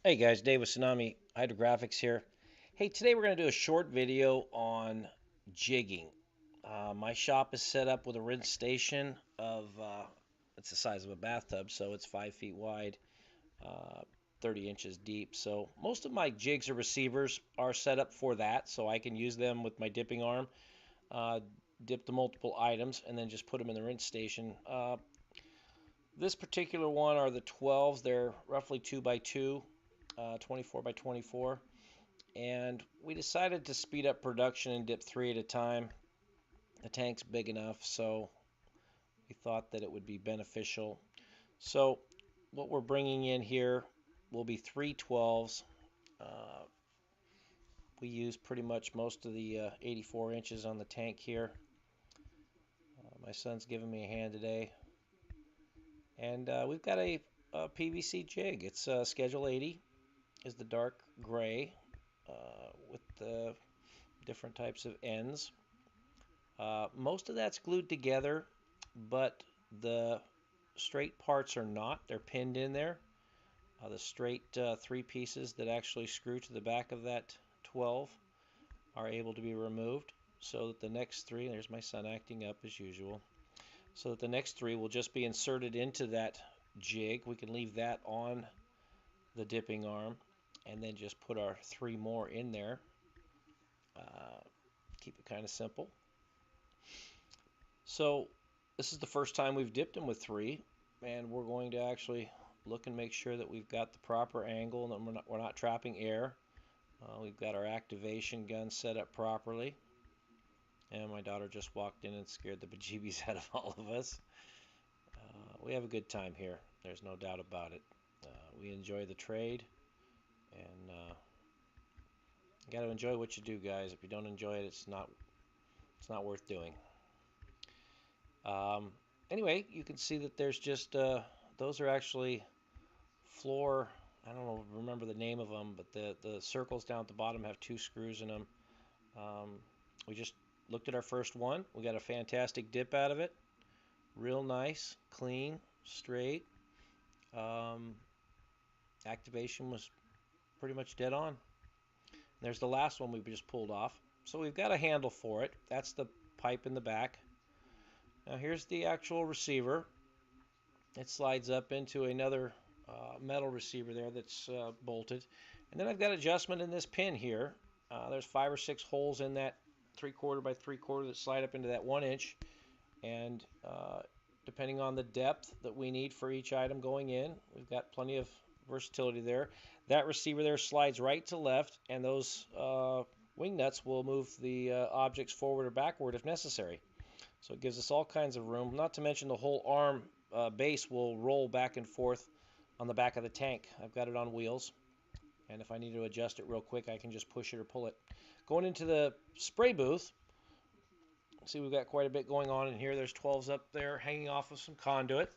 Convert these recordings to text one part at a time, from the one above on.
Hey guys, Dave with Tsunami Hydrographics here. Hey, today we're going to do a short video on jigging. My shop is set up with a rinse station of, it's the size of a bathtub, so it's 5 feet wide, uh, 30 inches deep. So most of my jigs or receivers are set up for that, so I can use them with my dipping arm, uh, dip the multiple items, and then just put them in the rinse station. This particular one are the 12s. They're roughly 2 by 2. 24 by 24, and we decided to speed up production and dip 3 at a time. The tank's big enough, so we thought that it would be beneficial. So what we're bringing in here will be 3 12s. We use pretty much most of the 84 inches on the tank here. My son's giving me a hand today, and we've got a PVC jig. It's schedule 80. Is the dark gray with the different types of ends. Most of that's glued together, but the straight parts are not. They're pinned in there. The straight 3 pieces that actually screw to the back of that 12 are able to be removed, so that the next 3, there's my son acting up as usual, so that the next 3 will just be inserted into that jig. We can leave that on the dipping arm and then just put our 3 more in there. Keep it kind of simple. So this is the first time we've dipped them with 3, and we're going to actually look and make sure that we've got the proper angle and that we're not trapping air. We've got our activation gun set up properly, and my daughter just walked in and scared the bejeebies out of all of us. We have a good time here, there's no doubt about it. We enjoy the trade, and you got to enjoy what you do, guys. If you don't enjoy it, it's not worth doing. Anyway, you can see that there's just those are actually floor. I don't know, remember the name of them, but the circles down at the bottom have 2 screws in them. We just looked at our first one. We got a fantastic dip out of it. Real nice, clean, straight. Activation was pretty much dead on. There's the last one we just pulled off. So we've got a handle for it. That's the pipe in the back. Now here's the actual receiver. It slides up into another metal receiver there that's bolted. And then I've got adjustment in this pin here. There's 5 or 6 holes in that 3/4 by 3/4 that slide up into that 1 inch. And depending on the depth that we need for each item going in, we've got plenty of versatility there. That receiver there slides right to left, and those wing nuts will move the objects forward or backward if necessary. So it gives us all kinds of room, not to mention the whole arm base will roll back and forth on the back of the tank. I've got it on wheels, and if I need to adjust it real quick, I can just push it or pull it. Going into the spray booth, see, we've got quite a bit going on in here. There's 12s up there hanging off of some conduit.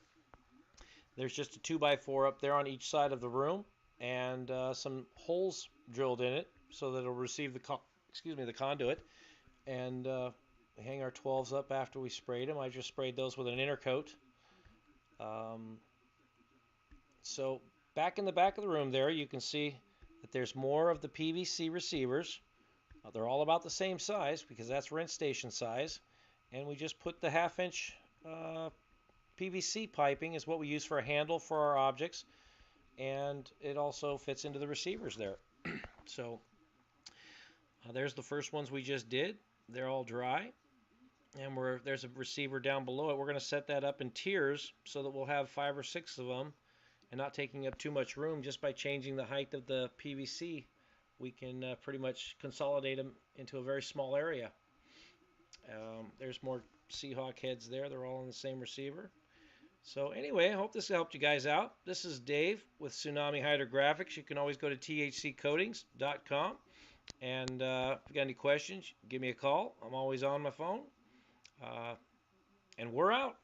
There's just a 2x4 up there on each side of the room, and some holes drilled in it so that it'll receive the conduit. And we hang our 12s up after we sprayed them. I just sprayed those with an inner coat. So back in the back of the room there, you can see that there's more of the PVC receivers. They're all about the same size because that's rinse station size. And we just put the 1/2 inch PVC piping is what we use for a handle for our objects, and it also fits into the receivers there. So there's the first ones we just did. They're all dry, and there's a receiver down below it. We're going to set that up in tiers so that we'll have 5 or 6 of them and not taking up too much room. Just by changing the height of the PVC, we can pretty much consolidate them into a very small area. There's more Seahawk heads there. They're all in the same receiver. So anyway, I hope this helped you guys out. This is Dave with Tsunami Hydrographics. You can always go to THCcoatings.com. And if you got any questions, give me a call. I'm always on my phone. And we're out.